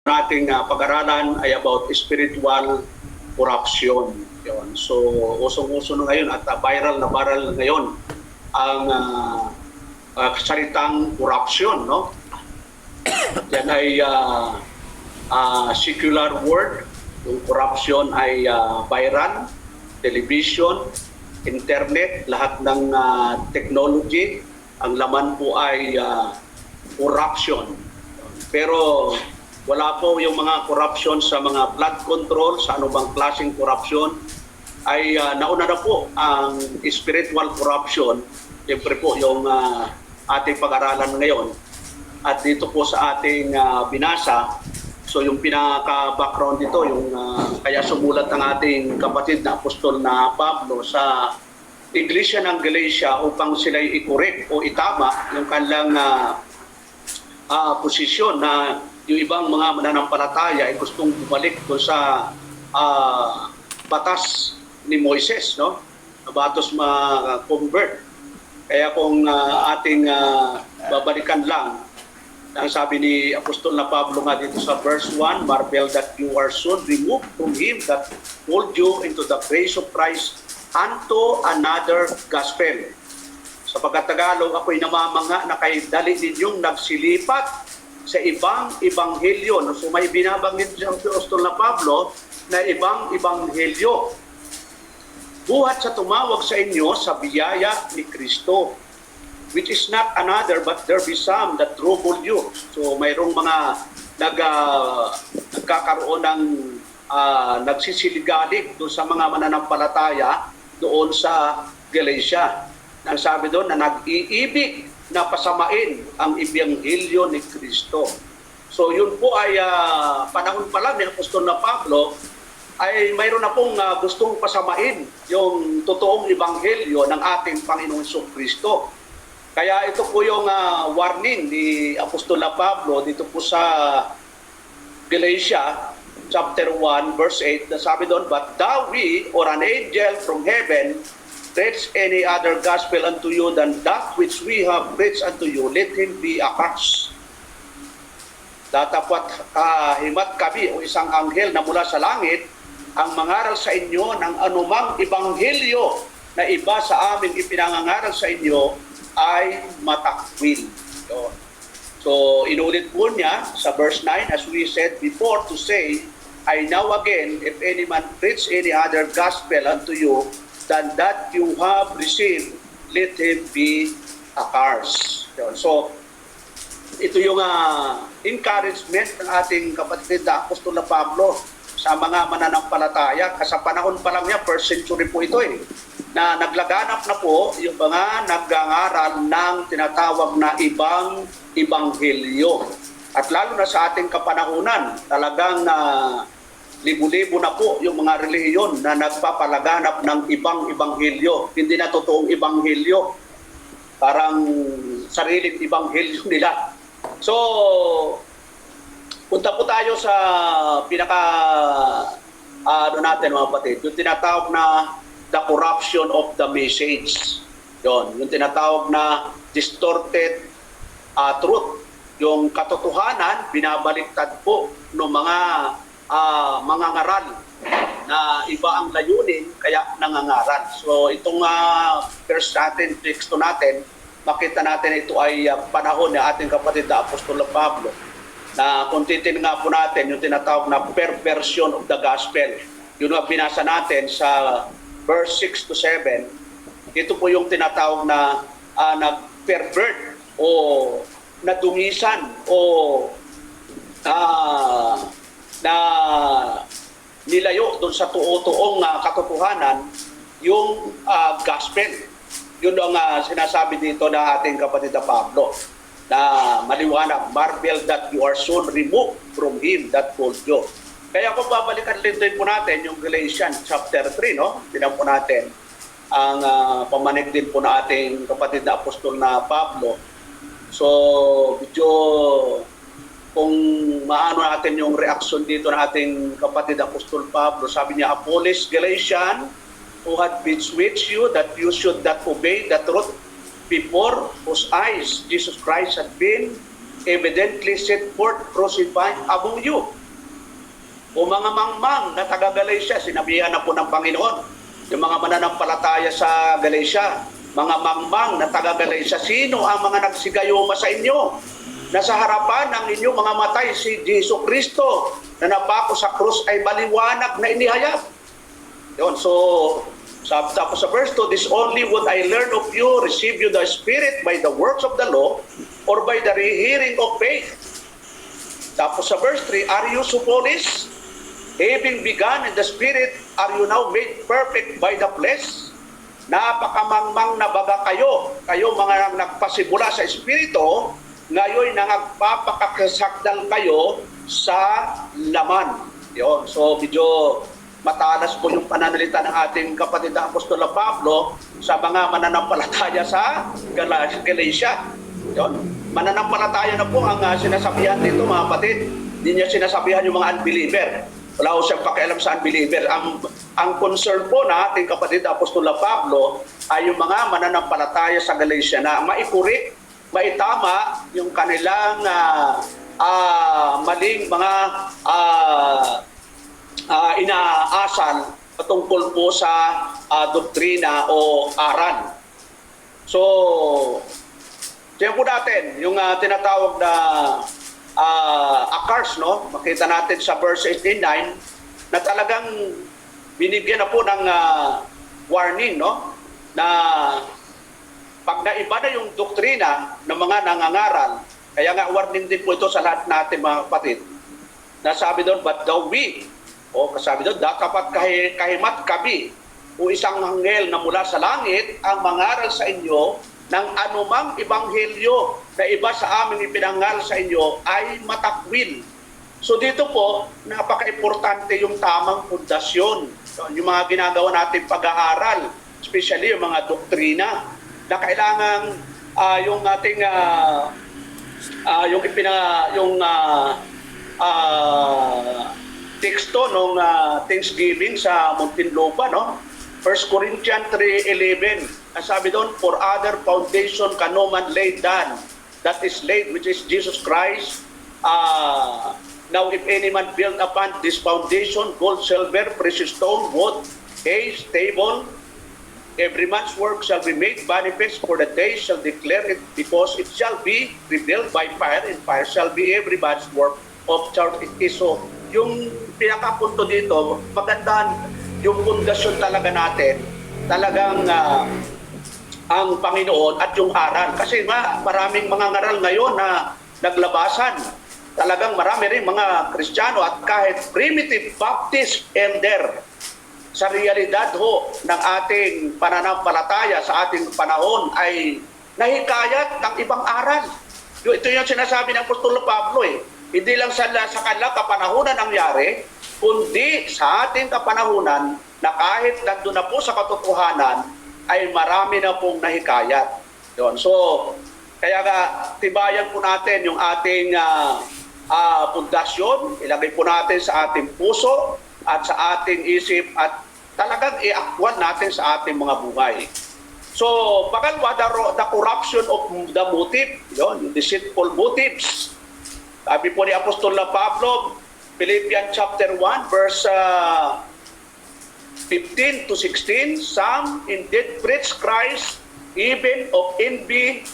nating pag-aralan ay about spiritual corruption. Yun. So, usong-uso na ngayon at viral na ngayon ang salitang corruption, no? Yan ay secular word. Yung corruption ay viral, television, internet, lahat ng technology. Ang laman po ay corruption. Pero wala po yung mga corruption sa mga blood control, sa anumang klaseng corruption. Ay nauna na po ang spiritual corruption. Siyempre po yung ating pag-aralan ngayon. At dito po sa ating binasa, so yung pinaka-background dito, yung kaya sumulat ng ating kapatid na apostol na Pablo sa Iglesia ng Galatia upang sila'y i-correct o itama yung kanilang posisyon na yung ibang mga mananampalataya ay gustong bumalik doon sa batas ni Moises, no? Batas ma-convert. Kaya kung ating babalikan lang, ang sabi ni Apostol na Pablo nga dito sa verse 1, marvel that you are soon removed from him that called you into the grace of Christ unto another gospel. Sa pagkatagalog, ako'y namamanga na kay dali ninyong nagsilipat sa ibang ebanghelyo. So may binabanggit si Apostol na Pablo na ibang ebanghelyo. Buhat sa tumawag sa inyo sa biyaya ni Kristo, which is not another but there be some that trouble you. So mayroong mga nagkakaroon ng nagsisiligalig doon sa mga mananampalataya doon sa Galatia. Ang sabi doon na nag-iibig na pasamain ang ebanghelyo ni Kristo. So yun po ay panahon pa lang ni Apostol na Pablo ay mayroon na pong gustong pasamain yung totoong ebanghelyo ng ating Panginoong Kristo. Kaya ito po yung warning ni Apostol na Pablo dito po sa Galatia chapter 1 verse 8 na sabi doon, but thou we or an angel from heaven preach any other gospel unto you than that which we have preached unto you, let him be accursed. Datapwat himat kami o isang anghel na mula sa langit ang mangaral sa inyo ng anumang ebanghelyo na iba sa aming ipinangangaral sa inyo ay matakwil. So inulit po niya sa verse 9, as we said before, to say, I now again, if any man preach any other gospel unto you than that you have received, let him be accursed. So, ito yung encouragement ng ating kapatid na Apostol na Pablo sa mga mananampalataya. Kasi sa panahon pa lang niya, first century po ito na naglaganap na po yung mga nagngangaral ng tinatawag na ibang ebanghelyo. At lalo na sa ating kapanahunan, talagang libo-libo na po yung mga relihiyon na nagpapalaganap ng ibang ebanghelyo. Hindi na totoong ebanghelyo. Parang sariling ebanghelyo nila. So, punta po tayo sa natin mga kapatid, yung tinatawag na the corruption of the message. Yung tinatawag na distorted truth. Yung katotohanan, binabaliktad po ng mga ngaral na iba ang layunin, kaya nangangaral. So itong first natin, teksto natin, makita natin ito ay panahon ng ating kapatid na Apostol Pablo. Na kung titin nga po natin, yung tinatawag na perversion of the gospel. Yun ang binasa natin sa verse 6 to 7. Ito po yung tinatawag na nag-pervert o nadumisan o na nilayo doon sa tuotong katotohanan yung gospel. Yun ang sinasabi dito ng ating kapatid na Pablo na maliwanag, marvel that you are soon removed from him that called you. Kaya kung babalikan din po natin yung Galatians chapter 3, no? Tinan po natin ang pamanig din po na ating kapatid na apostol na Pablo. So, medyo kung maano natin yung reaction dito ng ating kapatid apostol Pablo, sabi niya, Apollos Galatian, who had bewitched you that you should not obey the truth before whose eyes Jesus Christ had been evidently set forth crucified among you. O mga mangmang na taga Galatia, sinabihan na po ng Panginoon, yung mga mananampalataya sa Galatia, mga mangmang na taga Galatia, sino ang mga nagsigayuma sa inyo? Nasa harapan ng inyong mga matay si Jesu Kristo na napako sa krus ay maliwanag na inihayag. Yun, so tapos sa verse 2, this only would I learn of you, receive you the Spirit by the works of the law or by the hearing of faith. Tapos sa verse 3, are you so foolish? Having begun in the Spirit, are you now made perfect by the flesh? Napakamangmang na baga kayo mga nagpasimula sa Espiritu, ngayon nagpapakasakdal kayo sa laman. Yun. So medyo matalas po yung pananalita ng ating kapatid na Apostol Pablo sa mga mananampalataya sa Galatia. Yun. Mananampalataya na po ang sinasabihan dito mga kapatid. Hindi niya sinasabihan yung mga unbeliever. Wala ko siyang pakialam sa unbeliever. Ang concern po na ating kapatid Apostol Pablo ay yung mga mananampalataya sa Galatia na maikurik, maitama yung kanilang maling mga inaasal patungkol po sa doktrina o aral. So, tiyan po natin yung tinatawag na akars, no? Makita natin sa verse 18:9 na talagang binigyan na po ng warning, no? Na pag naiba na yung doktrina ng mga nangangaral, kaya nga warning din po ito sa lahat natin mga kapatid. Nasabi doon, but thou we, o kasabi doon, dapat kahimat kami, o isang anghel na mula sa langit ang mangaral sa inyo ng anumang ebanghelyo na iba sa aming ipinangaral sa inyo ay matakwil. So dito po, napaka-importante yung tamang pundasyon. So, yung mga ginagawa natin pag-aaral, especially yung mga doktrina, na kailangan yung ating teksto nung Thanksgiving sa Muntinlupa, no? 1 Corinthians 3:11. Ang sabi doon, for other foundation can no man lay down, that is laid, which is Jesus Christ. Now if any man build upon this foundation, gold, silver, precious stone, wood, hay, stable, every man's work shall be made manifest, for the day shall declare it, because it shall be revealed by fire, and fire shall be every man's work of charity. So, yung pinakapunto dito, magandaan yung pundasyon talaga natin, talagang ang Panginoon at yung aral. Kasi maraming mga ngaral ngayon na naglabasan. Talagang marami rin mga Kristiyano at kahit primitive Baptist elder sa realidad ho ng ating pananampalataya sa ating panahon ay nahikayat ng ibang aral. Ito yung sinasabi ng Apostol Pablo eh. Hindi lang sa kanilang kapanahunan nangyari, kundi sa ating kapanahunan na kahit nandun na po sa katotohanan ay marami na pong nahikayat. Yun. So, kaya tibayan po natin yung ating pundasyon, ilagay po natin sa ating puso at sa ating isip at talagang i-aktwal natin sa ating mga buhay. So, pangalawa, the corruption of the motive, yun, deceitful motives. Sabi po ni Apostol Pablo, Philippians chapter 1, verse 15 to 16, some indeed preach Christ, even of envy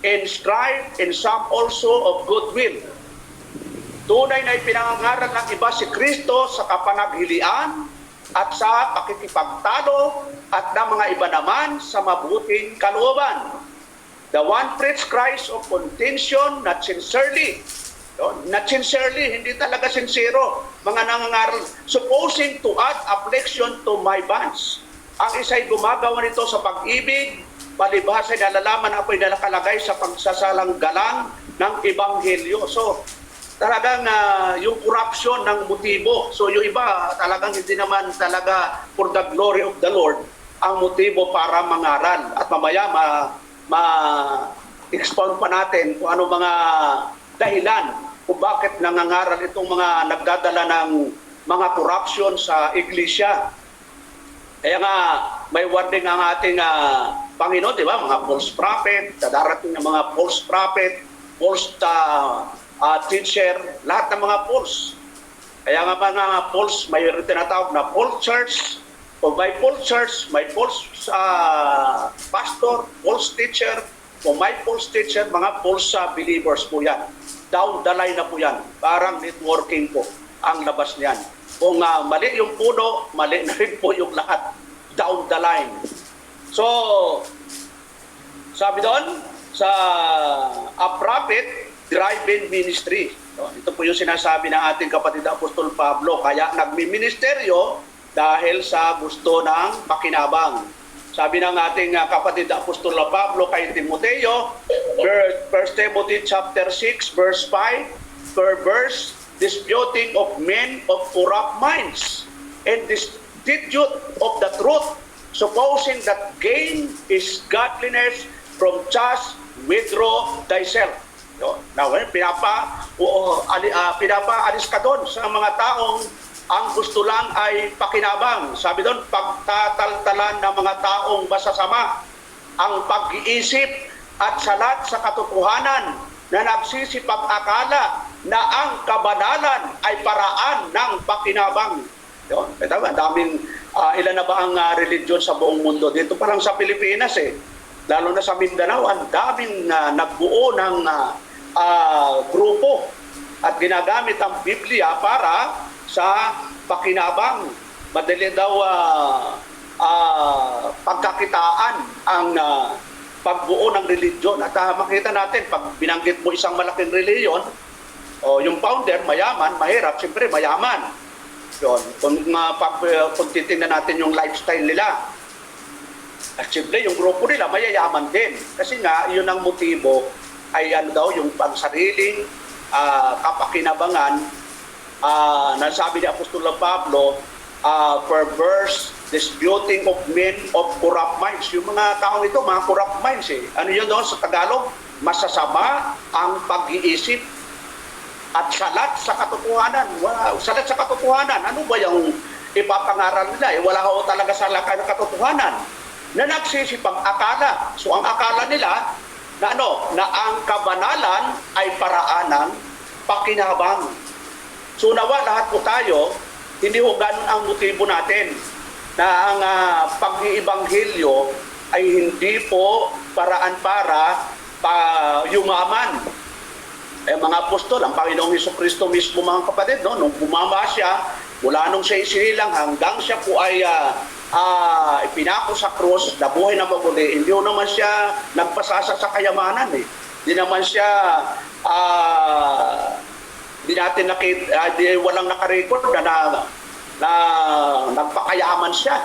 and strife, and some also of goodwill. Tunay na ipinangangaral ng iba si Kristo sa kapanaghilian at sa pakikipagtalo at ng mga iba naman sa mabuting kalooban. The one preach Christ of contention, not sincerely. Not sincerely, hindi talaga sincero. Mga nangangaral, supposing to add affliction to my bonds. Ang isa'y gumagawa nito sa pag-ibig, palibhas ay nalalaman ako'y nakalagay sa pagsasalang galang ng Ebanghelyo. So, talagang yung corruption ng motibo. So, yung iba talagang hindi naman talaga for the glory of the Lord ang motibo para mangaral. At mamaya ma-expound pa natin kung ano mga dahilan kung bakit nangangaral itong mga nagdadala ng mga corruption sa iglesia. Kaya nga, may warning ang ating Panginoon, di ba? Mga false prophet, darating ng mga false prophet, false teacher, lahat ng mga false. Kaya nga mga false, may tinatawag na false church, o may false church, may false pastor, false teacher, o may false teacher, mga false believers po yan. Down the line na po yan. Parang networking po ang labas niyan. Kung mali yung puno, mali na rin po yung lahat. Down the line. So, sabi doon, sa a prophet drive-in ministry. So, ito po yung sinasabi ng ating kapatid Apostol Pablo. Kaya nagmi-ministeryo dahil sa gusto ng pakinabang. Sabi ng ating kapatid Apostol Pablo kay Timoteo, 1 Timothy chapter 6 verse 5, per verse, disputing of men of corrupt minds and destitute of the truth, supposing that gain is godliness, from just withdraw thyself. Now, pinapaalis ka doon sa mga taong ang gusto lang ay pakinabang. Sabi doon, pagtataltalan ng mga taong masasama ang pag-iisip at salat sa katotohanan na nagsisipag-akala na ang kabanalan ay paraan ng pakinabang. Yun, daming, ilan na ba ang religion sa buong mundo? Dito pa lang sa Pilipinas lalo na sa Mindanao, ang daming nagbuo ng grupo at ginagamit ang Biblia para sa pakinabang. Madali daw pagkakitaan ang pagbuo ng religion. At makita natin, pag binanggit mo isang malaking reliyon, yung founder, mayaman, mahirap, siyempre mayaman. Yun. Kung titingnan natin yung lifestyle nila, at siyempre yung grupo nila, mayayaman din. Kasi nga, yun ang motibo ay yung pansariling kapakinabangan. Nasabi ni Apostol Pablo, perverse, disputing of men of corrupt minds. Yung mga taong ito, mga corrupt minds Ano yun doon sa Tagalog? Masasama ang pag-iisip at salat sa katotohanan. Wow, salat sa katotohanan. Ano ba yung ipapangaral nila? Wala ko talaga sa lakay ng katotohanan. Na nagsisipag-akala. So ang akala nila na na ang kabanalan ay paraan ng pakinabang. So nawa lahat po tayo, hindi ho ganun ang motibo natin na ang pag-iibanghilyo ay hindi po paraan para yumaman. Mga apostol, ang Panginoong Hesukristo mismo mga kapatid, nung bumaba siya, mula nung siya isinilang hanggang siya po ay ipinako sa krus, nabuhay na maguli, hindi naman siya nagpasasa sa kayamanan Hindi naman siya hindi natin walang nakarecord na nagpakayaman siya.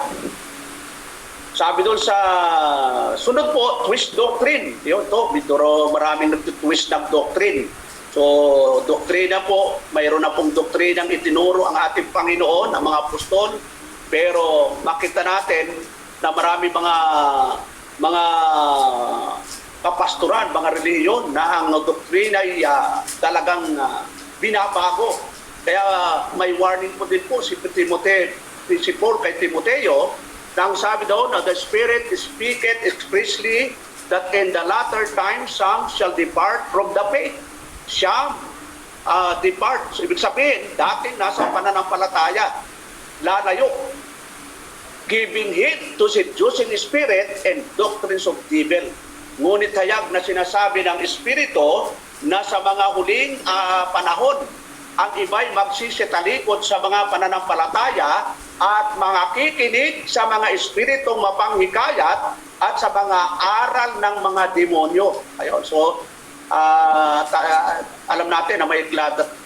Sabi doon sa sunod po, twist doctrine. Yun to, maraming nag-twist ng doctrine. So, doktrina po, mayroon na pong doktrinang itinuro ang ating Panginoon, ang mga apostol. Pero makita natin na marami mga kapastoran, mga reliyon na ang doktrina ay talagang binabago. Kaya may warning po din po si Paul kay Timoteo nang sabi daw na the Spirit speaketh expressly that in the latter time some shall depart from the faith. Depart. So, ibig sabihin, dati nasa pananampalataya, lalayo, giving heed to seducing spirit and doctrines of devil. Ngunit hayag na sinasabi ng Espiritu na sa mga huling panahon, ang iba'y magsisitalikod sa mga pananampalataya at mga kikinig sa mga espiritong mapanghikayat at sa mga aral ng mga demonyo. Ayun, so alam natin na may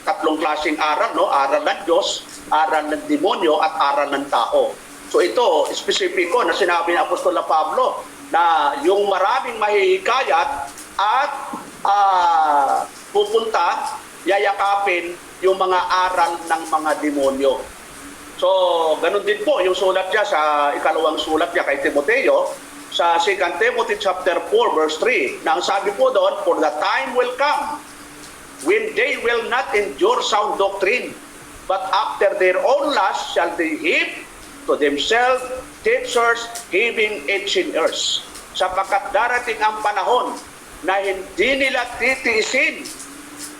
tatlong klaseng aral, aral ng Diyos, aral ng demonyo at aral ng tao. So ito, espesipiko na sinabi ni Apostol Pablo na yung maraming mahihikayat at pupunta, yayakapin yung mga aral ng mga demonyo. So, ganun din po yung sulat niya sa ikalawang sulat niya kay Timoteo, sa 2 Timothy chapter 4 verse 3, na ang sabi po doon, for the time will come when they will not endure sound doctrine, but after their own lust shall they heap to themselves teachers giving itching ears. Sapagkat darating ang panahon na hindi nila titiisin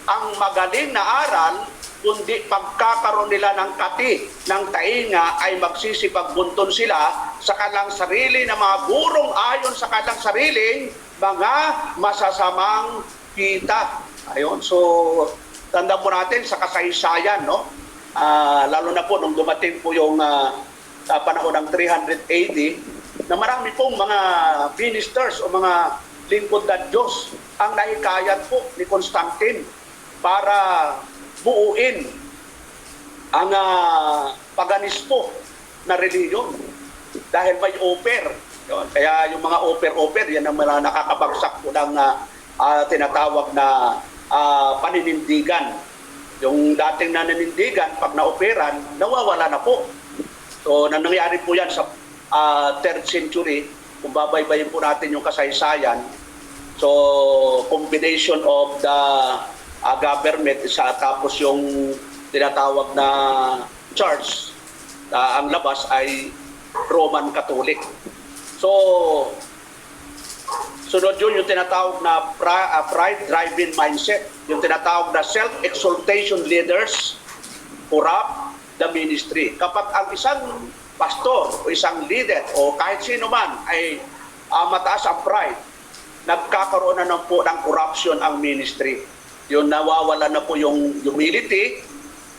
ang magaling na aral, kundi pagkakaroon nila ng kati, ng tainga, ay magsisipagbunton sila sa kanilang sarili na mga gurong ayon sa kanilang sariling mga masasamang kita. Ayun, so tanda po natin sa kasaysayan, no? Lalo na po nung dumating po yung panahon ng 300 AD, na marami pong mga ministers o mga lingkod ng Diyos ang nahikayat po ni Constantine para buuin ang paganismo na reliyon dahil may offer. Kaya yung mga offer, yan ang mga nakakabagsak po ng tinatawag na paninindigan. Yung dating nananindigan, pag na-operan, nawawala na po. So, nangyari po yan sa 3rd century. Kung babaybayin po natin yung kasaysayan, so combination of the government tapos yung tinatawag na church, ang labas ay Roman Catholic. So sunod yun yung tinatawag na pride-driven mindset, yung tinatawag na self-exaltation leaders corrupt the ministry. Kapag ang isang pastor o isang leader o kahit sino man ay mataas ang pride, nagkakaroon na po ng corruption ang ministry. Yung nawawala na po yung humility,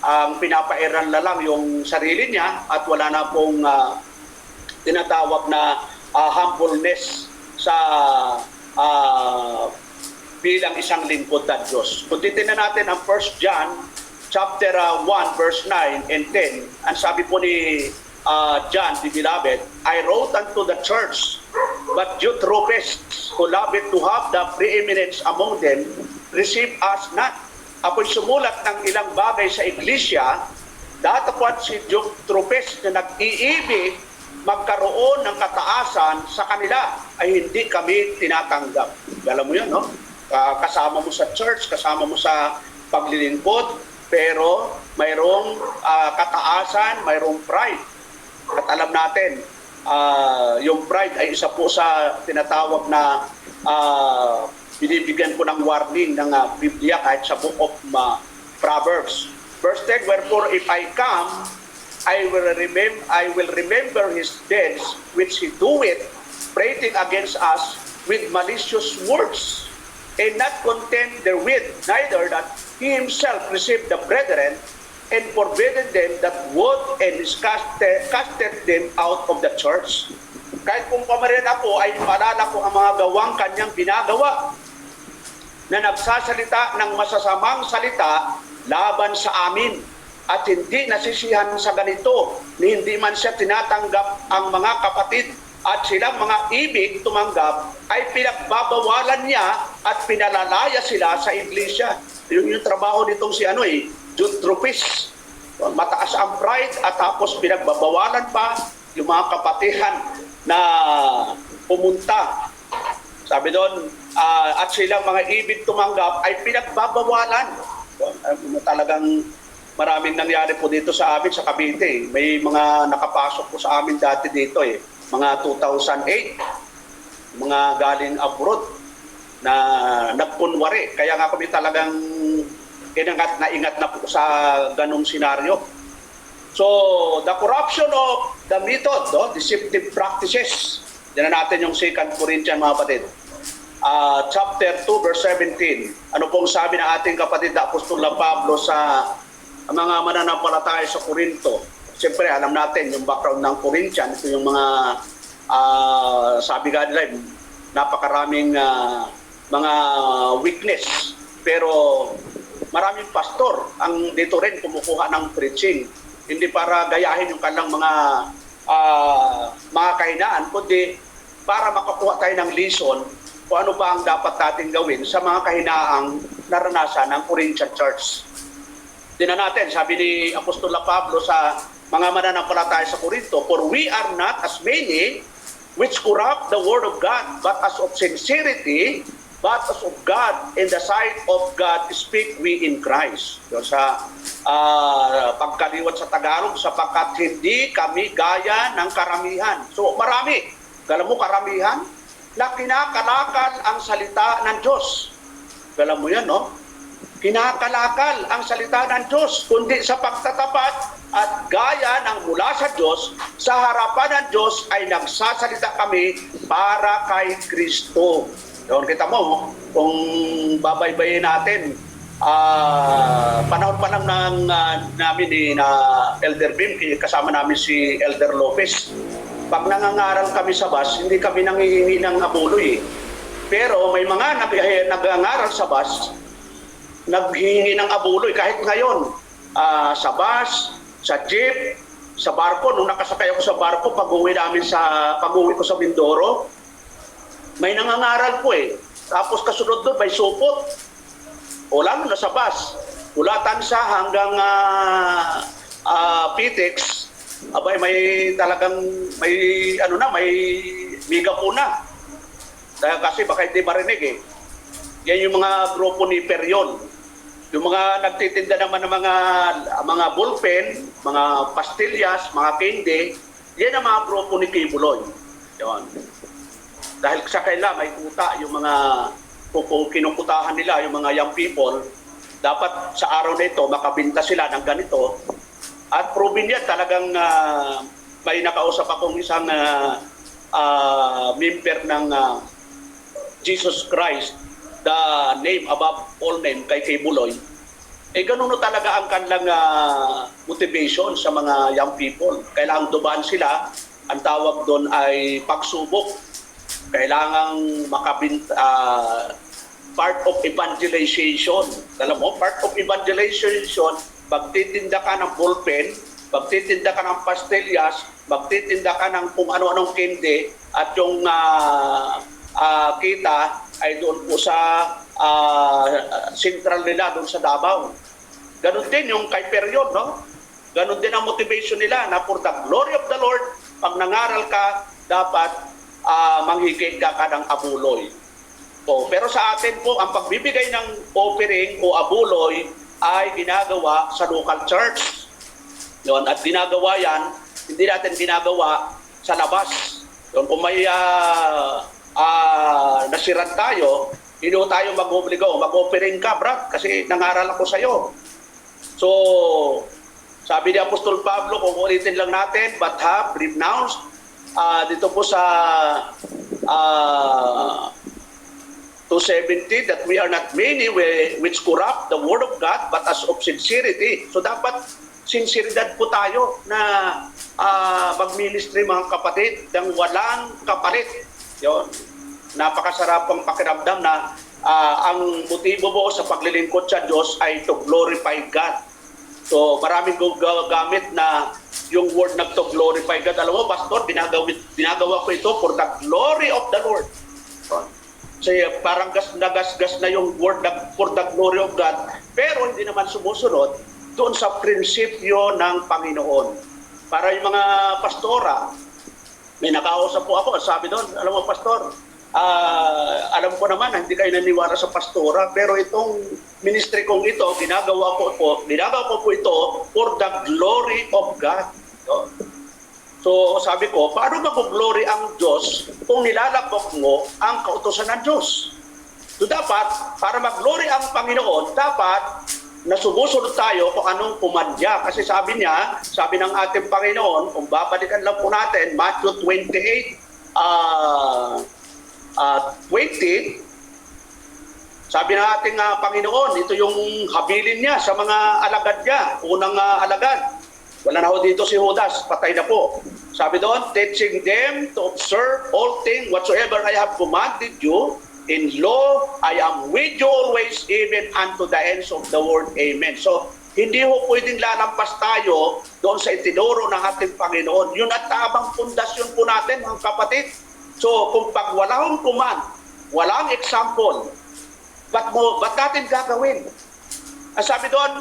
ang pinapairal na lang yung sarili niya at wala na pong tinatawag na humbleness sa bilang isang lingkod ng Diyos. Kung titignan natin ang 1 John chapter 1 verse 9 and 10, ang sabi po ni John, the beloved, I wrote unto the church, but Eutrophus, who loved to have the preeminence among them, receive us not. Ako'y sumulat ng ilang bagay sa iglesia, datapwat si Eutrophus na nag-iibig magkaroon ng kataasan sa kanila, ay hindi kami tinatanggap. Alam mo yun, no? Kasama mo sa church, kasama mo sa paglilingkod, pero mayroong kataasan, mayroong pride. At alam natin, yung pride ay isa po sa tinatawag na binibigyan ko ng warning ng Biblia kahit sa book of Proverbs. Verse 10, wherefore if I come, I will remember his deeds which he doeth, prating against us with malicious words, and not content therewith, neither that he himself received the brethren, and forbidden them that would, and casted them out of the church. Kahit kung pamarin ako ay maalala ko ang mga gawang kanyang ginagawa, na nagsasalita ng masasamang salita laban sa amin, at hindi nasisihan sa ganito, ni hindi man siya tinatanggap ang mga kapatid, at silang mga ibig tumanggap ay pinagbabawalan niya at pinalalaya sila sa iglesia. Yung trabaho nitong si Eutrophus. Mataas ang pride at tapos pinagbabawalan pa yung mga kapatihan na pumunta. Sabi doon, at silang mga ibig tumanggap ay pinagbabawalan. Talagang maraming nangyari po dito sa amin sa Cavite. May mga nakapasok po sa amin dati dito mga 2008, mga galing abroad na nagpunwari. Kaya nga kami talagang ingat na po sa ganung senaryo. So, the corruption of the method, deceptive practices. Yan na natin yung 2 Corinthians, mga kapatid. Chapter 2, verse 17. Ano pong sabi ng ating kapatid na Apostol Pablo sa mga mananampalataya sa Corinto? Siyempre, alam natin yung background ng Corinthian. Ito yung mga, sabi nga nila, napakaraming mga weakness. Pero maraming pastor ang dito rin kumukuha ng preaching. Hindi para gayahin yung kanilang mga kahinaan, kundi para makakuha tayo ng lesson kung ano ba ang dapat natin gawin sa mga kahinaang naranasan ng Corinthian Church. Tingnan natin, sabi ni Apostol Pablo sa mga mananampalataya sa Corinto, for we are not as many which corrupt the word of God, but as of sincerity, but as of God, in the sight of God, speak we in Christ. So, sa pagkaliwat sa Tagalog, sapagkat hindi kami gaya ng karamihan. So marami. Alam mo, karamihan, na kinakalakal ang salita ng Diyos. Alam mo yan, no? Kinakalakal ang salita ng Diyos, kundi sa pagtatapat at gaya ng mula sa Diyos, sa harapan ng Diyos ay nagsasalita kami para kay Kristo. Yun, kita mo, kung babaybayin natin, panahon pa lang namin ni Elder Bim, kasama namin si Elder Lopez. Pag nangangaral kami sa bus, hindi kami nangihingi ng abuloy. Pero may mga nagangaral sa bus, naghihingi ng abuloy. Kahit ngayon, sa bus, sa jeep, sa barko, nung nakasakay ako sa barko, pag-uwi ko sa Mindoro, may nangangaral po eh. Tapos kasunod doon, may supot. O lalo na sa bus, mula Tansa hanggang Pitex, abay may talagang may miga po na. Kasi baka hindi marinig eh. Yan yung mga grupo ni Perion. Yung mga nagtitinda naman ng mga ballpen, mga pastillas, mga candy, yan ang mga grupo ni Kibuloy. Yan. Dahil sa kaila may kuta yung mga kinukutahan nila, yung mga young people, dapat sa araw na ito makabinta sila ng ganito. At proven yan, talagang may nakausap akong isang member ng Jesus Christ, the name above all name, kay Kibuloy. Ganun talaga ang kanilang motivation sa mga young people. Kailangang dubaan sila, ang tawag doon ay pagsubok. Kailangang part of evangelization. Alam mo, part of evangelization, magtitinda ka ng ballpen, magtitinda ka ng pastillas, magtitinda ka ng kung ano-anong candy, at yung kita ay doon po sa sentral nila, doon sa Davao. Ganon din yung kay Period, no? Ganon din ang motivation nila na for the glory of the Lord, pag nangaral ka, dapat manghigit ka ng abuloy. Pero sa atin po, ang pagbibigay ng offering o abuloy ay ginagawa sa local church. Yun, at ginagawa yan, hindi natin ginagawa sa labas. Yun, kung may nasiran tayo, hindi tayo mag-obligo, mag-offering ka, brad, kasi nangaral ako sa'yo. So, sabi ni Apostol Pablo, kung ulitin lang natin, but have renounced, dito po sa 2:70, that we are not many which corrupt the word of God, but as of sincerity. So dapat sinseridad po tayo na mag-ministry, mga kapatid, ng walang kapalit. Yun. Napakasarapang pakiramdam na ang motibo mo sa paglilingkod sa Diyos ay to glorify God. So maraming gamit na yung word na to glorify God. Alam mo, Pastor, ginagawa ko ito for the glory of the Lord. Kasi parang nagasgas na yung word for the glory of God, pero hindi naman sumusunod doon sa prinsipyo ng Panginoon. Para yung mga pastora, may nakausap po ako, sabi doon, alam mo, Pastor, alam ko naman hindi kayo naniwala sa pastora, pero itong ministry kong ito, ginagawa ko po ito for the glory of God. So sabi ko, paano mag-glory ang Diyos kung nilalabok mo ang kautusan ng Diyos? So dapat, para mag-glory ang Panginoon, dapat nasumusunod tayo kung anong pumadya. Kasi sabi ng ating Panginoon, kung babalikan lang po natin, Matthew 28:20, sabi ng ating Panginoon, ito yung habilin niya sa mga alagad niya, unang alagad. Wala na ho dito si Judas, patay na po. Sabi doon, teaching them to observe all things whatsoever I have commanded you. In law, I am with you always, even unto the ends of the world. Amen. So, hindi ho pwedeng lalampas tayo doon sa itinuro ng ating Panginoon. Yun at tamang pundasyon po natin, mga kapatid. So, kung pag walang command, walang example, ba't natin gagawin? Sabi doon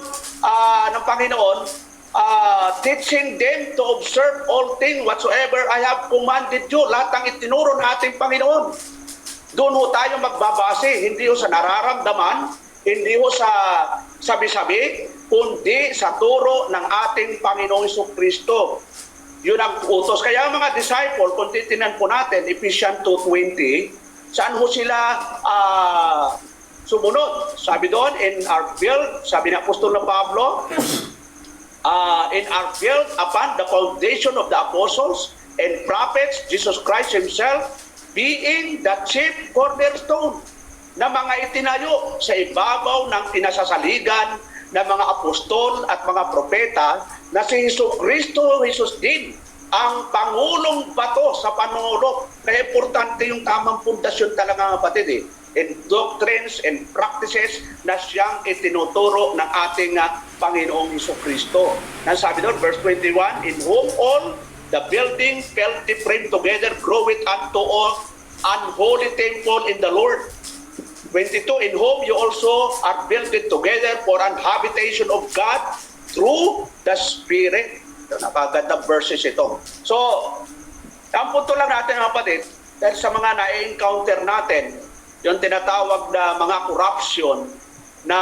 ng Panginoon, teaching them to observe all things whatsoever I have commanded you. Lahat ang itinuro ng ating Panginoon. Doon ho tayo magbabase, hindi ho sa nararamdaman, hindi ho sa sabi-sabi, kundi sa turo ng ating Panginoong Jesucristo. Yun ang utos. Kaya mga disciple, kung titinan po natin, Ephesians 2:20, Saan ho sila sumunod? Sabi doon, in our build, sabi ni Apostol na Pablo, in our build upon the foundation of the apostles and prophets, Jesus Christ Himself, being the chief cornerstone, na mga itinayo sa ibabaw ng pinasasaligan ng mga apostol at mga propeta, na si Jesucristo Jesus din ang pangulong bato sa panunod. Kaya importante yung tamang pundasyon talaga, kapatid, in doctrines and practices na siyang itinuturo ng ating Panginoong Jesucristo. Sabi doon, verse 21, in whom all the building fellly framed together groweth unto all unholy temple in the Lord. 22, in whom you also are built together for an habitation of God through the Spirit. Napagandang verses ito. So, ang punto lang natin, mga kapatid, dahil sa mga na-encounter natin, yung tinatawag na mga corruption na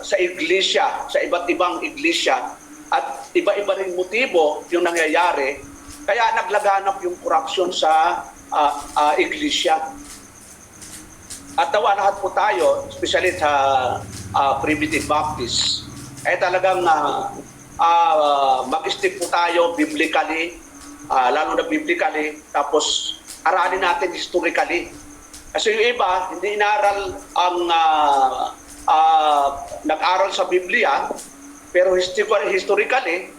sa iglesia, sa iba't ibang iglesia, at iba-iba ring motibo yung nangyayari, kaya naglaganap yung corruption sa iglesia. At nawa lahat po tayo, especially sa Primitive Baptist, ay talagang mag-step po tayo biblically, lalo na biblically, tapos aralin natin historically. Kasi yung iba, hindi inaral ang nag-aral sa Biblia, pero historically,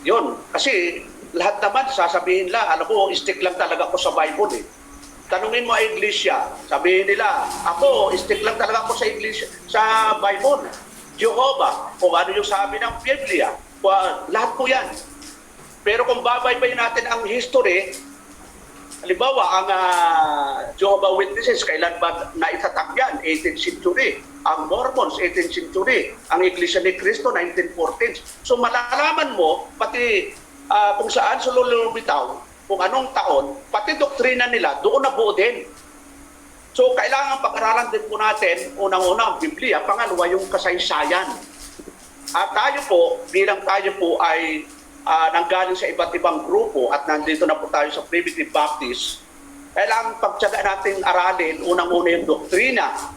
yun. Kasi lahat naman sasabihin lang, alam mo, stick lang talaga ako sa Bible . Tanungin mo ang iglesia, sabihin nila, ako, stick lang talaga ako sa iglesia, sa Bible. Jehovah, kung ano yung sabi ng Biblia, lahat po yan. Pero kung babaybayin natin ang history, halimbawa, ang Jehovah Witnesses, kailan ba naitatag yan? 18th century. Ang Mormons, 18th century. Ang Iglesia ni Cristo, 1914. So malalaman mo, pati kung saan sululubitaw, kung anong taon, pati doktrina nila, doon na buo din. So kailangan pag-aralan din po natin, unang-una ang Biblia, pangalawa yung kasaysayan. At tayo po, bilang tayo po ay nanggaling sa iba't ibang grupo at nandito na po tayo sa Primitive Baptist, kailangan pagtyaga natin aralin unang-una yung doktrina,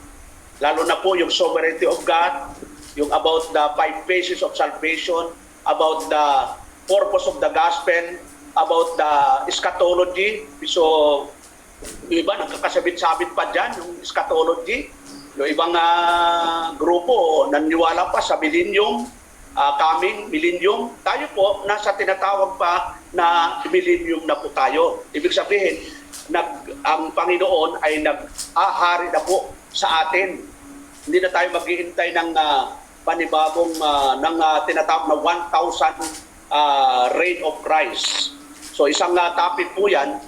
lalo na po yung sovereignty of God, yung about the 5 phases of salvation, about the purpose of the gospel, about the eschatology. So, yung iba nagkakasabit-sabit pa dyan, yung eschatology. Yung ibang grupo naniniwala pa sa millennium, coming millennium. Tayo po, nasa tinatawag pa na millennium na po tayo. Ibig sabihin, ang Panginoon ay nag-ahari na po sa atin. Hindi na tayo mag-iintay ng panibagong, tinatawag na 1,000 reign of Christ. So isang topic po yan,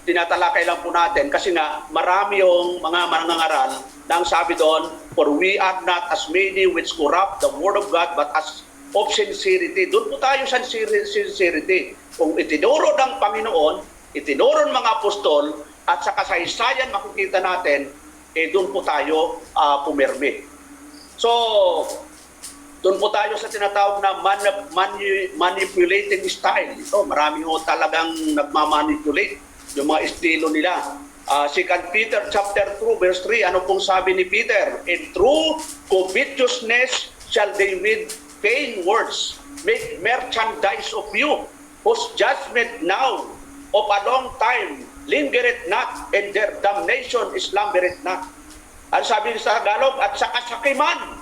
tinatalakay lang po natin kasi nga marami yung mga manangaral na ang sabi doon, for we are not as many which corrupt the word of God but as of sincerity. Doon po tayo sa sincerity. Kung itinuro ng Panginoon, itinuro ng mga apostol at sa kasaysayan makikita natin, doon po tayo pumirmi. So, doon po tayo sa tinatawag na manipulating style. Ito, marami ho talagang nagmamanipulate yung mga estilo nila. 2 Peter chapter 2 verse 3, ano pong sabi ni Peter? In true covetousness shall they with vain words make merchandise of you, whose judgment now of a long time lingereth not, and their damnation slumbereth not. Ano sabi sa Tagalog? At sa kasakiman.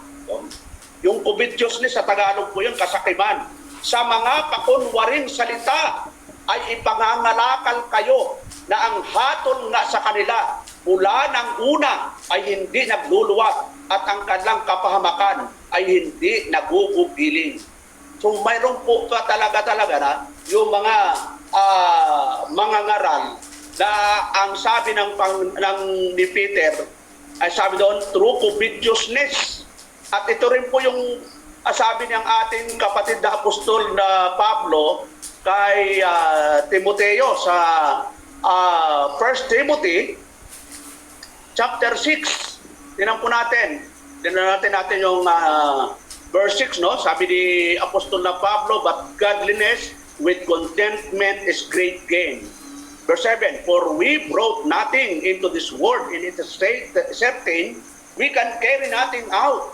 Yung covetousness sa Tagalog po yun, kasakiman. Sa mga pakunwaring salita ay ipangangalakal kayo na ang hatol nga sa kanila mula ng una ay hindi nagluluwag at ang kanilang kapahamakan ay hindi nagugupiling. So mayroon po talaga na yung mga ngaral na ang sabi ni Peter ay sabi doon, true covetousness. At ito rin po yung sabi niyang ating kapatid na apostol na Pablo kay Timoteo sa 1 Timothy chapter 6. Tinan po natin. Tinan natin yung verse 6, no? Sabi ni apostol na Pablo, but godliness with contentment is great gain. Verse 7, for we brought nothing into this world, and it is certain we can carry nothing out.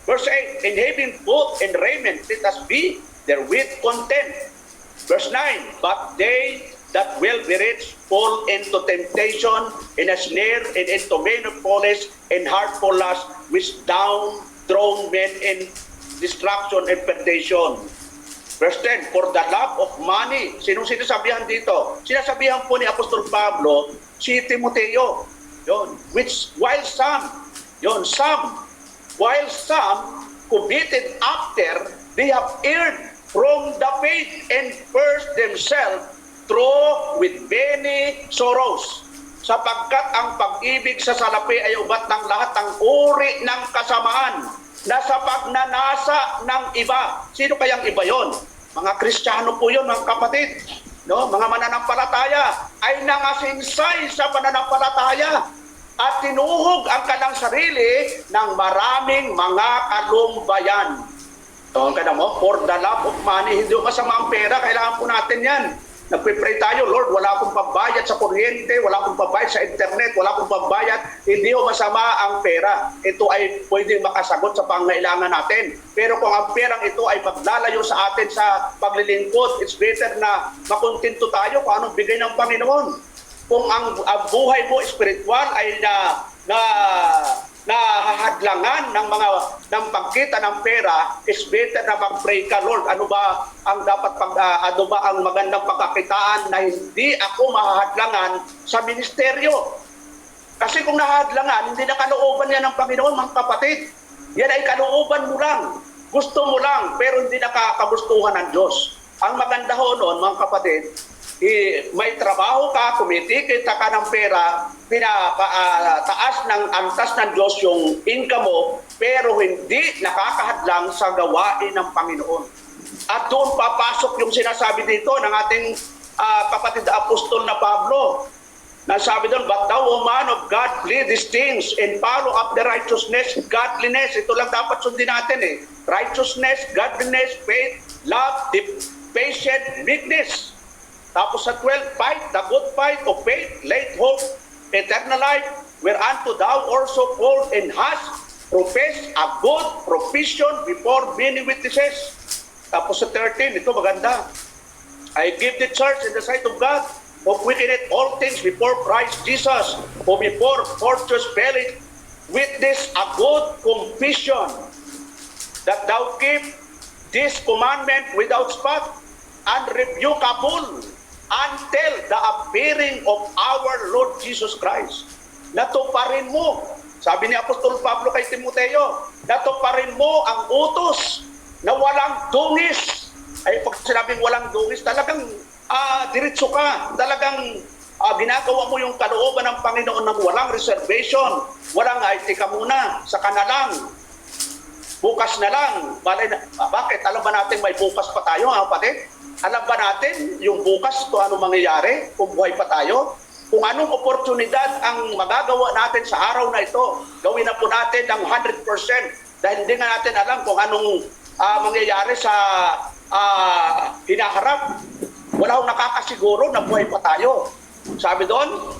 Verse 8, in having food and raiment, let us be therewith content. Verse 9, but they that will be rich fall into temptation, in a snare, and into manifoldness, and hurtful lust, which down thrown men in destruction and perdition. Verse 10, for the love of money. Sinong sinasabihan dito? Sinasabihan po ni Apostol Pablo, si Timoteo. Yun. Which, while some committed after, they have erred from the faith and purged themselves through with many sorrows. Sapagkat ang pag-ibig sa salapi ay ubat ng lahat ng uri ng kasamaan na sa pagnanasa ng iba. Sino kayang iba yon? Mga Kristiyano po yun, mga kapatid. No? Mga mananampalataya ay nangasingsay sa pananampalataya at tinuhog ang kanilang sarili ng maraming mga kalumbayan. So, mo, for the love of money, hindi masama ang pera, kailangan po natin yan. Nagpipray tayo, Lord, wala akong pambayad sa kuryente, wala akong pambayad sa internet, wala akong pambayad, hindi ho masama ang pera. Ito ay pwedeng makasagot sa pangailangan natin. Pero kung ang perang ito ay maglalayo sa atin sa paglilingkod, it's better na makontento tayo kung anong bigay ng Panginoon. Kung ang buhay mo spiritual ay nahahadlangan ng pagkita ng pera, is better na mag-pray ka, Lord, ano ba ang magandang pagkakitaan na hindi ako mahahadlangan sa ministeryo. Kasi kung nahahadlangan, hindi na kalooban yan ng Panginoon, mga kapatid. Yan ay kalooban mo lang, gusto mo lang, pero hindi nakakagustuhan ng Diyos. Ang maganda ho noon, mga kapatid, may trabaho ka, kumitikita ka ng pera, taas ng antas ng Diyos yung income mo, pero hindi nakakahadlang sa gawain ng Panginoon. At doon papasok yung sinasabi dito ng ating kapatid apostol na Pablo. Nasabi doon, but thou, O man of God, flee these things and follow up the righteousness, godliness. Ito lang dapat sundin natin eh. Righteousness, godliness, faith, love, patience, meekness. Tapos sa 12, fight the good fight of faith, late hope, eternal life, whereunto thou also called and hast professed a good profession before many witnesses. Tapos sa 13, ito maganda. I give the church in the sight of God, who quickeneth all things before Christ Jesus, who before Pontius Pilate witnessed a good confession, that thou keep this commandment without spot, unrebukable, until the appearing of our Lord Jesus Christ. Natuparin mo, sabi ni Apostol Pablo kay Timoteo, natuparin mo ang utos na walang dungis. Ay pag sinabing walang dungis, talagang diretso ka, talagang ginagawa mo yung kalooban ng Panginoon ng walang reservation, walang ay tika muna, saka na lang, bukas na lang. Bakit? Alam ba natin may bukas pa tayo, kapatid? Alam ba natin yung bukas kung anong mangyayari kung buhay pa tayo? Kung anong oportunidad ang magagawa natin sa araw na ito, gawin na po natin ng 100% dahil hindi nga natin alam kung anong mangyayari sa hinaharap. Wala akong nakakasiguro na buhay pa tayo. Sabi doon,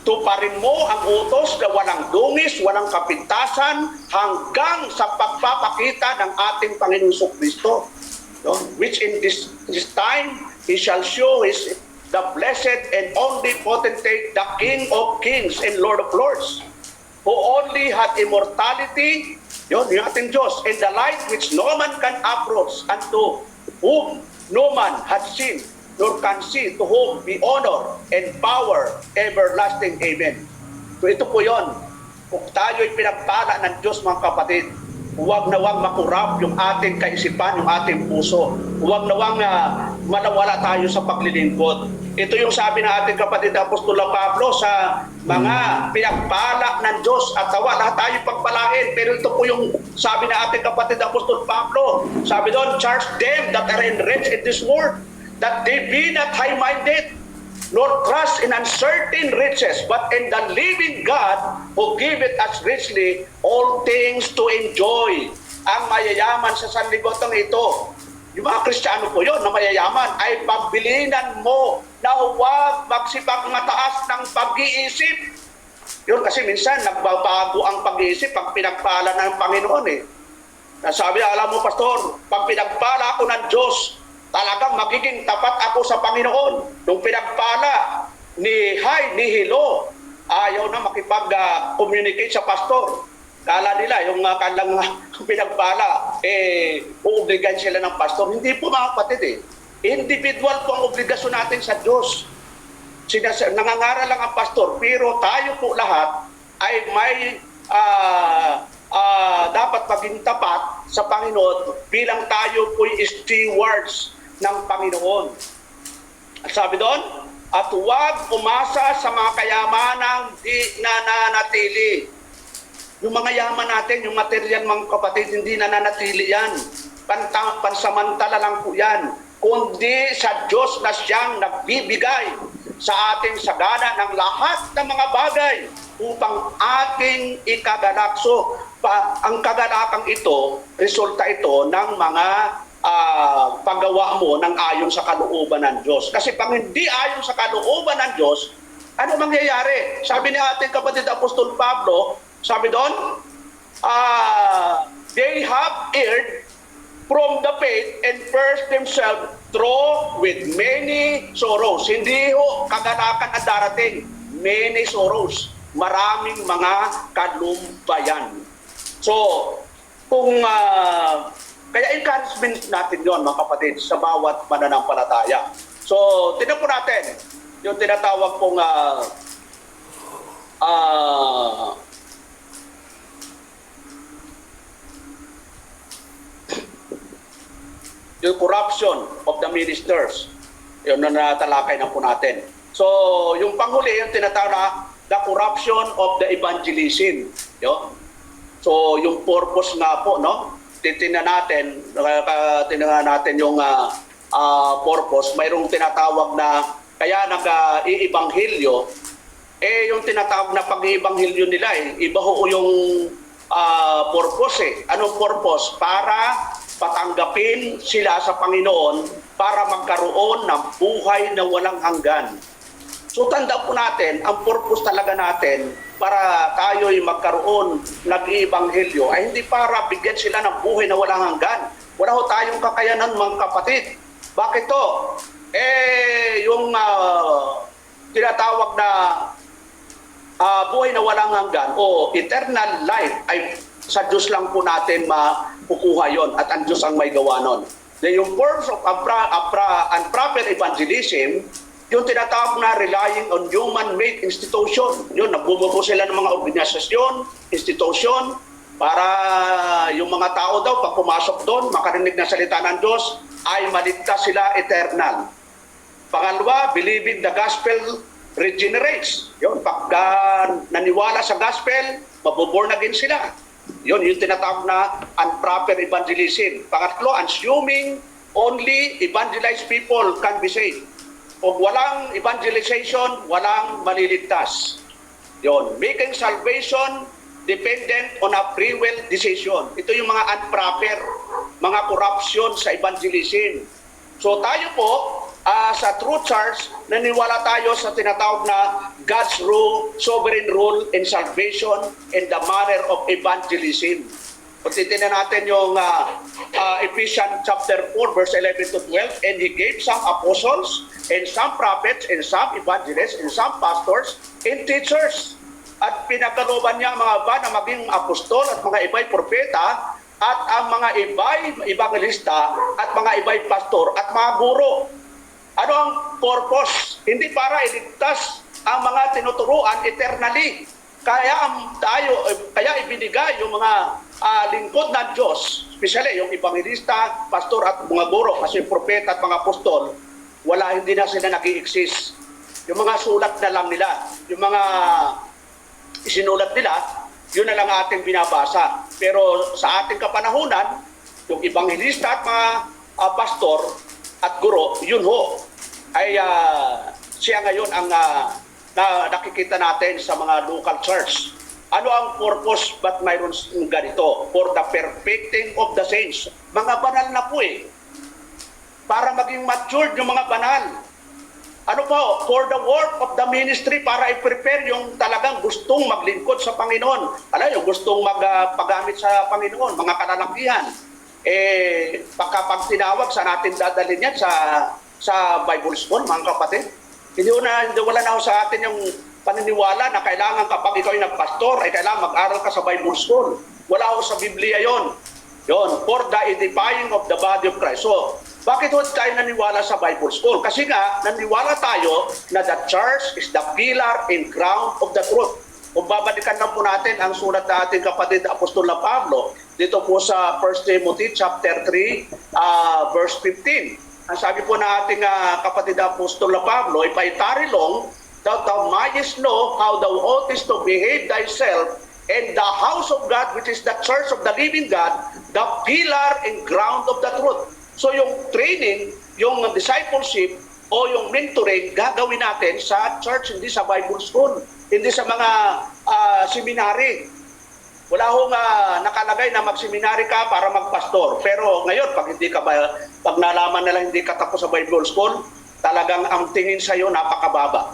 tuparin mo ang utos na walang dungis, walang kapintasan hanggang sa pagpapakita ng ating Panginoong Kristo. Which in this time he shall show the blessed and only potentate, the King of kings and Lord of lords, who only had immortality, yung ating Diyos, and the light which no man can approach, and to whom no man had seen, nor can see, to whom be honor and power everlasting. Amen. So ito po yun. Kung tayo'y pinagpala ng Diyos, mga kapatid, huwag nawang makurap yung ating kaisipan, yung ating puso. Huwag nawang malawala tayo sa paglilingkod. Ito yung sabi ng ating kapatid Apostol Pablo sa mga pinagpala ng Diyos at tawa, lahat tayo pagpalain. Pero ito po yung sabi ng ating kapatid Apostol Pablo. Sabi doon, charge them that are enriched in this world, that they be not high-minded, nor trust in uncertain riches, but in the living God who giveth us richly all things to enjoy. Ang mayayaman sa sanlibutan ito yung mga Kristiyano po yun na mayayaman, ay pagbilinan mo na huwag magsipagmataas ng pag-iisip. Yun kasi minsan nagbabago ang pag-iisip pag pinagpala ng Panginoon eh. Sabi, alam mo Pastor, pag pinagpala ako ng Diyos, talagang magiging tapat ako sa Panginoon. Nung pinagpala ni Hilo, ayaw na makipag-communicate sa pastor. Kala nila, yung kanilang pinagpala, uobligahan sila ng pastor. Hindi po mga kapatid eh. Individual po ang obligasyon natin sa Diyos. Nangangaral lang ang pastor, pero tayo po lahat ay may dapat maging tapat sa Panginoon bilang tayo po'y stewards ng Panginoon. At sabi doon, at huwag umasa sa mga kayamanang di nananatili. Yung mga yaman natin, yung material mga kapatid, hindi nananatili yan. Pansamantala lang po yan. Kundi sa Diyos na siyang nagbibigay sa ating sagana ng lahat ng mga bagay upang ating ikagalak. So, ang kagalakang ito, resulta ito ng mga paggawa mo ng ayon sa kalooban ng Diyos. Kasi pag hindi ayon sa kalooban ng Diyos, ano mangyayari? Sabi ni ating kapatid Apostol Pablo, sabi doon, they have erred from the faith and first themselves through with many sorrows. Hindi ho kagalakan ang darating. Many sorrows. Maraming mga kalumbayan. So, kung kaya encouragement natin yon mga kapatid sa bawat mananampalataya. So, tingnan po natin yung tinatawag pong yung corruption of the ministers. Yun na natalakay na po natin. So, yung panghuli, yung tinatawag na the corruption of the evangelism. Yun. So, yung purpose nga po, no? Titingnan natin yung purpose. Mayroong tinatawag na, kaya nag-iibanghilyo, yung tinatawag na pag-iibanghilyo nila, iba ho yung purpose eh. Anong purpose? Para patanggapin sila sa Panginoon para magkaroon ng buhay na walang hanggan. So tandaan po natin, ang purpose talaga natin para tayo'y magkaroon nag-iibanghelyo ay hindi para bigyan sila ng buhay na walang hanggan. Wala ho tayong kakayanan mga kapatid. Bakit to? Yung tinatawag na buhay na walang hanggan o eternal life ay sa Diyos lang po natin makukuha yon at ang Diyos ang may gawa nun. Then yung purpose of unproper evangelism, yung tinatawag na relying on human-made institution. Yun, nagbubuo sila ng mga organisasyon, institution, para yung mga tao daw, pag pumasok doon, makarinig ng salita ng Diyos, ay maligtas sila eternal. Pangalawa, believing the gospel regenerates. Yun, pag naniwala sa gospel, mabuborn again sila. Yun, yung tinatawag na unproper evangelism. Pangatlo, assuming only evangelized people can be saved. Kung walang evangelization, walang maliligtas. Yun, making salvation dependent on a free will decision. Ito yung mga unproper, mga corruption sa evangelism. So tayo po, sa True Church, naniwala tayo sa tinatawag na God's rule, sovereign rule in salvation and the manner of evangelism. Kung titignan natin yung Ephesians chapter 4, verse 11 to 12, and He gave some apostles, and some prophets, and some evangelists, and some pastors, and teachers. At pinagkalooban niya mga iba na maging apostol at mga iba'y propeta, at ang mga iba'y evangelista, at mga iba'y pastor, at mga guro. Ano ang purpose? Hindi para iligtas ang mga tinuturuan eternally. Kaya ibinigay yung mga lingkod ng Diyos, especially yung evangelista, pastor at mga guro, kasi yung propeta at mga apostol, hindi na sila nag-i-exist. Yung mga sulat na lang nila, yung mga isinulat nila, yun na lang ating binabasa. Pero sa ating kapanahunan, yung evangelista at mga pastor at guro, yun ho, ay siya ngayon ang nakikita natin sa mga local church. Ano ang purpose ba't mayroon ganito? For the perfecting of the saints. Mga banal na po eh. para maging matured yung mga banal. Ano po, for the work of the ministry, para i-prepare yung talagang gustong maglingkod sa Panginoon. Yung gustong magpagamit sa Panginoon, mga kalalakihan. Pag tinawag, sa natin dadalhin yan sa Bible school, mga kapatid. Wala na sa atin yung paniniwala na kailangan kapag ikaw ay nagpastor, ay kailangan mag-aral ka sa Bible school. Wala ho sa Biblia yon. For the edifying of the body of Christ. So, bakit tayo naniwala sa Bible school? Kasi nga, naniwala tayo na the church is the pillar and ground of the truth. Kung babalikan lang po natin ang sulat na ating kapatid Apostol na Pablo, dito po sa 1 Timothy chapter 3, verse 15. Ang sabi po na ating kapatid Apostol na Pablo, if I tarry long, that thou mightest know how thou oughtest to behave thyself in the house of God, which is the church of the living God, the pillar and ground of the truth. So yung training, yung discipleship, o yung mentoring, gagawin natin sa church, hindi sa Bible school, hindi sa mga seminary. Wala hong nakalagay na mag-seminary ka para magpastor. Pero ngayon, pag nalaman nila hindi ka tapos sa Bible school, talagang ang tingin sa'yo napakababa.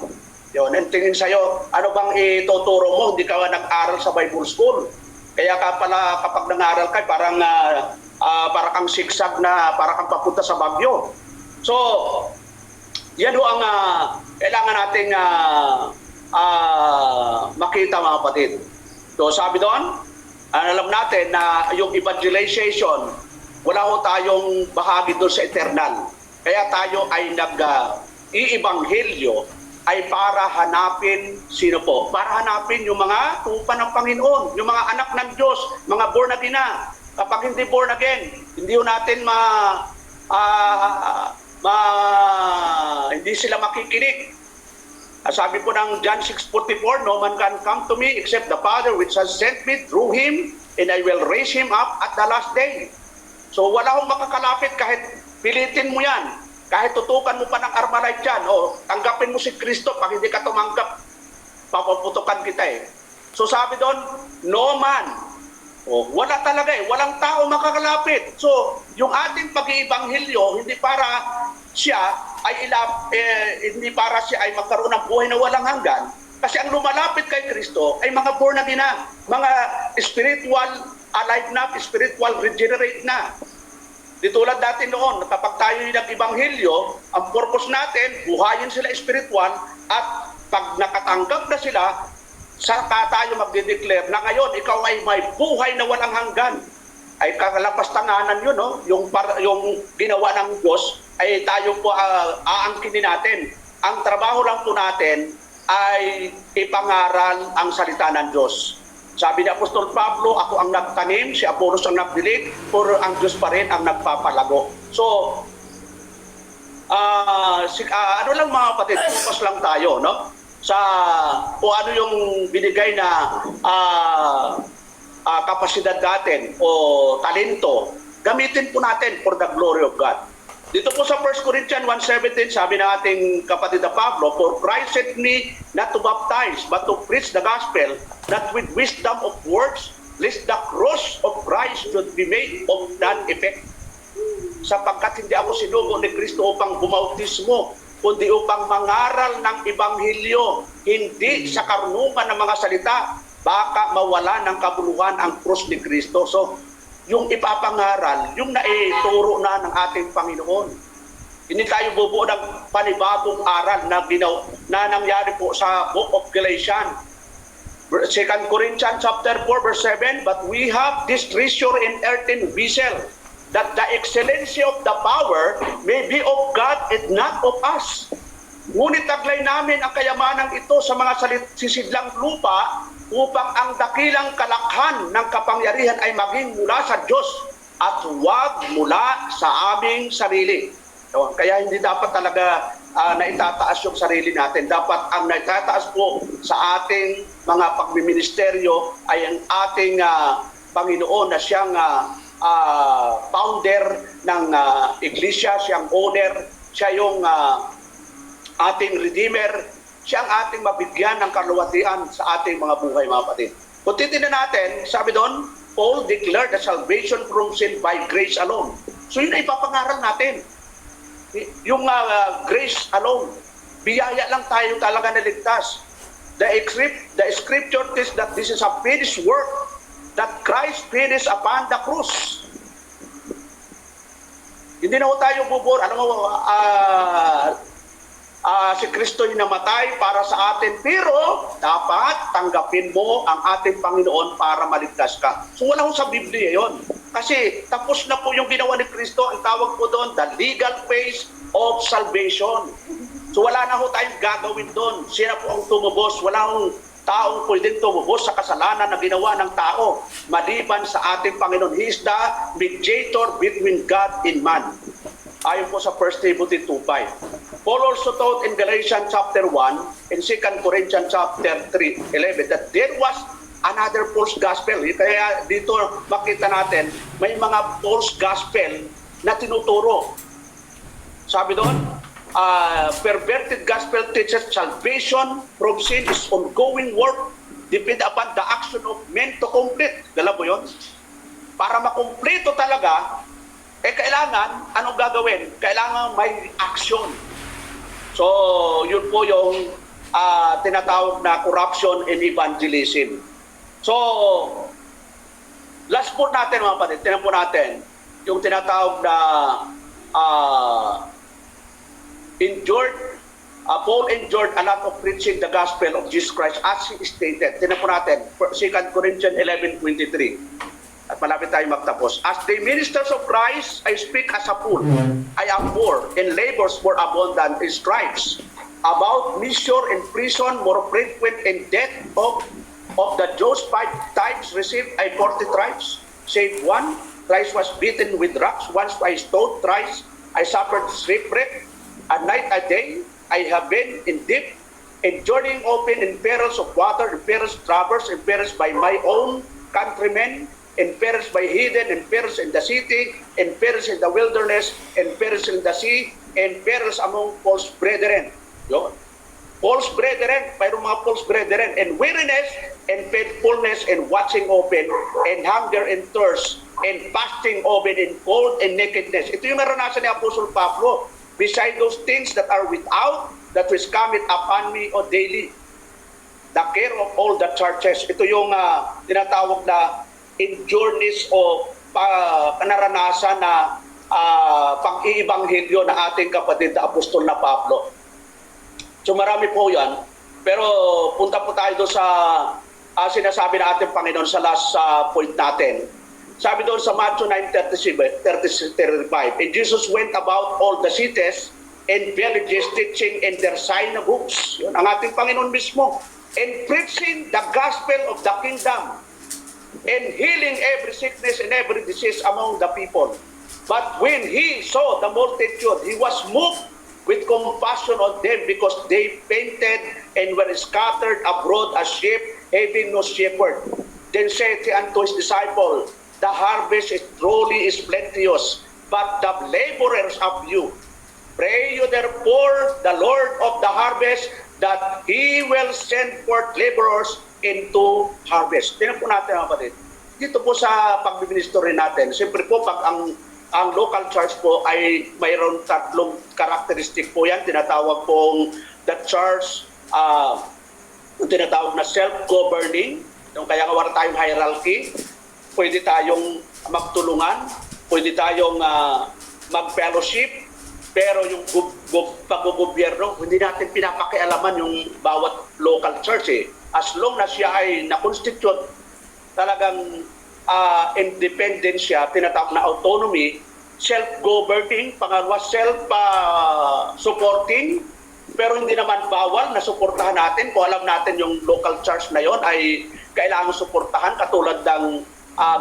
Yun, ang tingin sa'yo, ano bang ituturo mo? Hindi ka nag-aral sa Bible school. Kaya kapag nang-aral ka, parang kang sigsag na para kang papunta sa Bagyo. So, yan ho ang kailangan nating makita, mga kapatid. So, sabi doon, alam natin na yung evangelization, wala ho tayong bahagi doon sa eternal. Kaya tayo ay nag-iibanghelyo ay para hanapin, sino po? Para hanapin yung mga tupa ng Panginoon, yung mga anak ng Diyos, mga born again na. Kapag hindi born again, hindi natin hindi sila makikinig. Sabi po ng John 6:44, no man can come to me except the Father which has sent me through him, and I will raise him up at the last day. So wala akong makakalapit kahit pilitin mo yan. Kahit tutukan mo pa ng Armalite yan, tanggapin mo si Kristo, pag hindi ka tumanggap, papaputukan kita eh. So sabi doon, no man. Wala talaga eh, walang tao makakalapit. So, yung ating pag-iibanghilyo, hindi para siya ay magkaroon ng buhay na walang hanggan. Kasi ang lumalapit kay Kristo ay mga born again na, mga spiritual alive na, spiritual regenerate na. Di tulad dati noon, kapag tayo yung nag-ibanghilyo, ang purpose natin, buhayin sila spiritual, at pag nakatanggap na sila, saka tayo magde-declare na ngayon, ikaw ay may buhay na walang hanggan. Ay kalapastanganan yun, no? Yung ginawa ng Diyos, ay tayo po aangkinin natin. Ang trabaho lang po natin ay ipangaral ang salita ng Diyos. Sabi ni Apostol Pablo, ako ang nagtanim, si Apollos ang nagdilig, pero ang Diyos pa rin ang nagpapalago. So, ano lang mga kapatid, focus lang tayo, no? Sa kung ano yung binigay na kapasidad natin o talento, gamitin po natin for the glory of God. Dito po sa 1 Corinthians 1:17, sabi ng ating kapatid na Pablo, for Christ sent me not to baptize, but to preach the gospel, not with wisdom of words, lest the cross of Christ should be made of none effect. Sapagkat hindi ako sinugo ni Kristo upang bumautismo, kundi upang mangaral ng Ibanghilyo, hindi sa karunungan ng mga salita, baka mawala ng kabuluhan ang krus ni Kristo. So, yung ipapangaral, yung naituro na ng ating Panginoon. Hindi tayo bubuo ng panibagong aral na nangyari po sa Book of Galatians. 2 Corinthians chapter 4 verse 7, but we have this treasure in earthen vessel, that the excellency of the power may be of God and not of us. Ngunit taglay namin ang kayamanang ito sa mga sisidlang lupa, upang ang dakilang kalakhan ng kapangyarihan ay maging mula sa Diyos at huwag mula sa aming sarili. Kaya hindi dapat talaga naitataas yung sarili natin. Dapat ang naitataas po sa ating mga pagmiministeryo ay ang ating Panginoon na siyang founder ng iglesia, siyang owner, siya yung ating redeemer, siya ang ating mabigyan ng kaluwalhatian sa ating mga buhay, mga kapatid. Kung titignan natin, sabi doon, Paul declared the salvation from sin by grace alone. So yun ay ipapangaral natin. Yung grace alone. Biyaya lang tayo talaga naligtas. The scripture says that this is a finished work that Christ finished upon the cross. Hindi na ho tayo bubur. Si Kristo yung namatay para sa atin, pero dapat tanggapin mo ang ating Panginoon para maligtas ka. So wala ho sa Biblia yon. Kasi tapos na po yung ginawa ni Kristo, ang tawag po doon, the legal phase of salvation. So wala na ho tayong gagawin doon. Siya po ang tumubos. Walang taong pwedeng tumubos sa kasalanan na ginawa ng tao maliban sa ating Panginoon. He is the mediator between God and man. Ayon po sa 1 Timothy 2:5. Paul also taught in Galatians chapter 1 and 2 Corinthians chapter 3:11 that there was another false gospel. Kaya dito makita natin may mga false gospel na tinuturo. Sabi doon, perverted gospel teaches salvation from sin is ongoing work depend upon the action of men to complete. Dala mo yun? Para makumpleto talaga, kailangan, anong gagawin? Kailangan may action. So, yun po yung tinatawag na corruption and evangelism. So, last po natin mga kapatid, tinan po natin yung tinatawag na Paul endured a lot of preaching the gospel of Jesus Christ as he stated. Tinan po natin, 2 Corinthians 11:23. At malapit tayo magtapos. As the ministers of Christ, I speak as a fool. I am poor in labors more abundant in stripes. About measure in prison, more frequent in death of the Jews 5 times received I 40 stripes, save one. Thrice was beaten with rocks. Once I stoned. Thrice I suffered shipwreck. A night a day I have been in deep, enduring open in perils of water, in perils of traverse, in perils by my own countrymen, in perils by heathen, in perils in the city, in perils in the wilderness, in perils in the sea, in perils among false brethren. Yun. False brethren, mayroong mga false brethren, and weariness, and faithfulness, and watching open, and hunger and thirst, and fasting open, and cold and nakedness. Ito yung naranasan ni Apostle Pablo. Beside those things that are without, that which cometh upon me o daily, the care of all the churches. Ito yung tinatawag na endurance o naranasan na pag-iibanghilyo na ating kapatid na apostol na Pablo. So marami po yan. Pero punta po tayo doon sa sinasabi na ating Panginoon sa last point natin. Sabi doon sa Matthew 9:35, and Jesus went about all the cities and villages teaching in their synagogues. Yun ang ating Panginoon mismo. And preaching the gospel of the kingdom and healing every sickness and every disease among the people. But when he saw the multitude, he was moved with compassion on them because they fainted and were scattered abroad as sheep having no shepherd. Then said he unto his disciples, the harvest is truly plenteous, but the laborers of you. Pray you therefore the Lord of the harvest that He will send forth laborers into harvest. Tingnan po natin mga kapatid. Dito po sa pagbiministro rin natin, siyempre po pag ang local church po ay mayroon tatlong karakteristik po yan. Tinatawag pong the church, tinatawag na self-governing. Kaya nga wala tayong hierarchy. Pwede tayong magtulungan, pwede tayong mag-fellowship, pero yung pag-gobyerno, hindi natin pinapakialaman yung bawat local church eh. As long na siya ay na-constitute, talagang independent siya, tinatawag na autonomy, self-governing, pangalawa self-supporting, pero hindi naman bawal na suportahan natin kung alam natin yung local church na yon ay kailangan suportahan katulad ng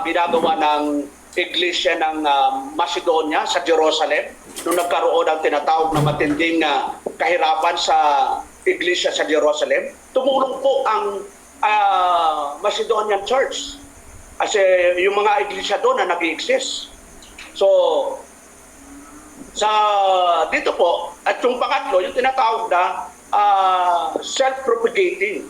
ginagawa ng iglesia ng Macedonia sa Jerusalem nung nagkaroon ng tinatawag na matinding kahirapan sa iglesia sa Jerusalem. Tumulong po ang Macedonian Church kasi yung mga iglesia doon na nag-exist. So, dito po, at yung pangatlo, yung tinatawag na self-propagating.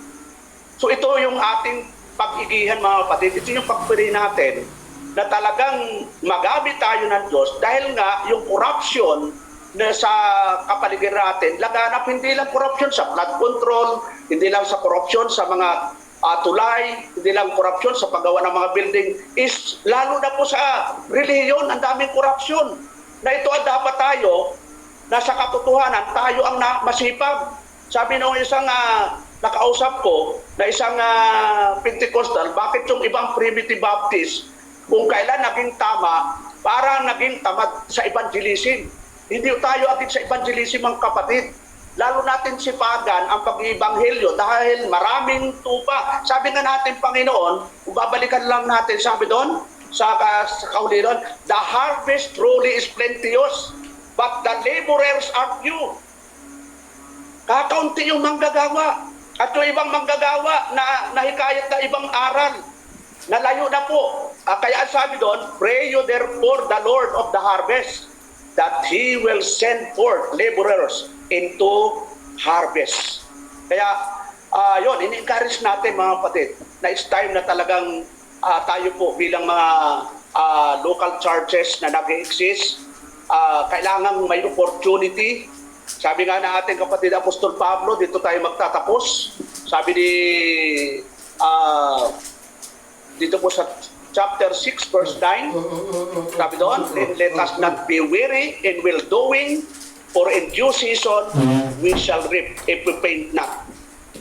So ito yung ating pag-igihan mga kapatid, ito yung pagpili natin na talagang magamit tayo ng Diyos dahil nga yung corruption na sa kapaligiran natin, laganap hindi lang korupsyon sa flood control, hindi lang sa korupsyon sa mga tulay, hindi lang korupsyon sa paggawa ng mga building, is lalo na po sa reliyon, ang daming korupsyon. Na ito ang dapat tayo, na sa katotohanan, tayo ang masipag. Sabi nung isang nakausap ko, na isang Pentecostal, bakit yung ibang Primitive Baptist, kung kailan naging tama, parang naging tamad sa evangelism. Hindi tayo agad sa evangelism ang kapatid. Lalo natin si Pagan ang pag-ibanghelyo dahil maraming tupa. Sabi nga natin, Panginoon, kung babalikan lang natin, sabi doon, sa kauliran, the harvest truly is plenteous, but the laborers are few. Kakaunti yung manggagawa. At yung ibang manggagawa na nahikayat na ibang aral, nalayo na po. Kaya sabi doon, pray you therefore the Lord of the harvest, that He will send forth laborers into harvest. Kaya, yun, in-encourage natin mga kapatid, na it's time na talagang tayo po bilang mga local churches na nag-exist, kailangan may opportunity. Sabi nga na ating kapatid Apostol Pablo, dito tayo magtatapos. Sabi ni, dito po sa chapter 6 verse 9, sabi doon, let us not be weary in well-doing, for in due season we shall reap if we faint not.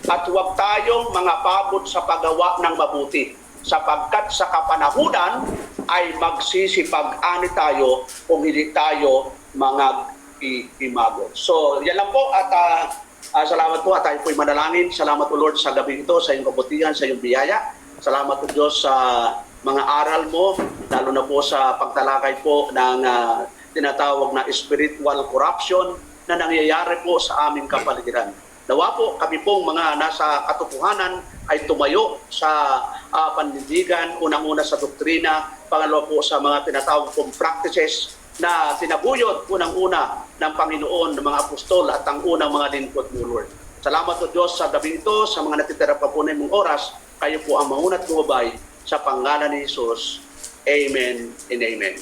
At huwag tayong mga pagod sa paggawa ng mabuti, sapagkat sa kapanahunan ay magsisipag-ani tayo kung hindi tayo mga imago. So, yan lang po at salamat po at tayo po'y manalangin. Salamat po Lord sa gabi ito, sa iyong kabutihan, sa iyong biyaya. Salamat po Diyos sa mga aral mo, lalo na po sa pagtalakay po ng tinatawag na spiritual corruption na nangyayari po sa aming kapaligiran. Nawa po kami pong mga nasa katotohanan ay tumayo sa panindigan, unang-una sa doktrina, pangalawa po sa mga tinatawag pong practices na tinabuyod unang-una ng Panginoon, ng mga apostol at ang unang mga lingkod mo Lord. Salamat po Diyos sa gabi ito, sa mga natitira pa po na mong oras, kayo po ang maunat gumabay sa pangalan ni Jesus. Amen and amen.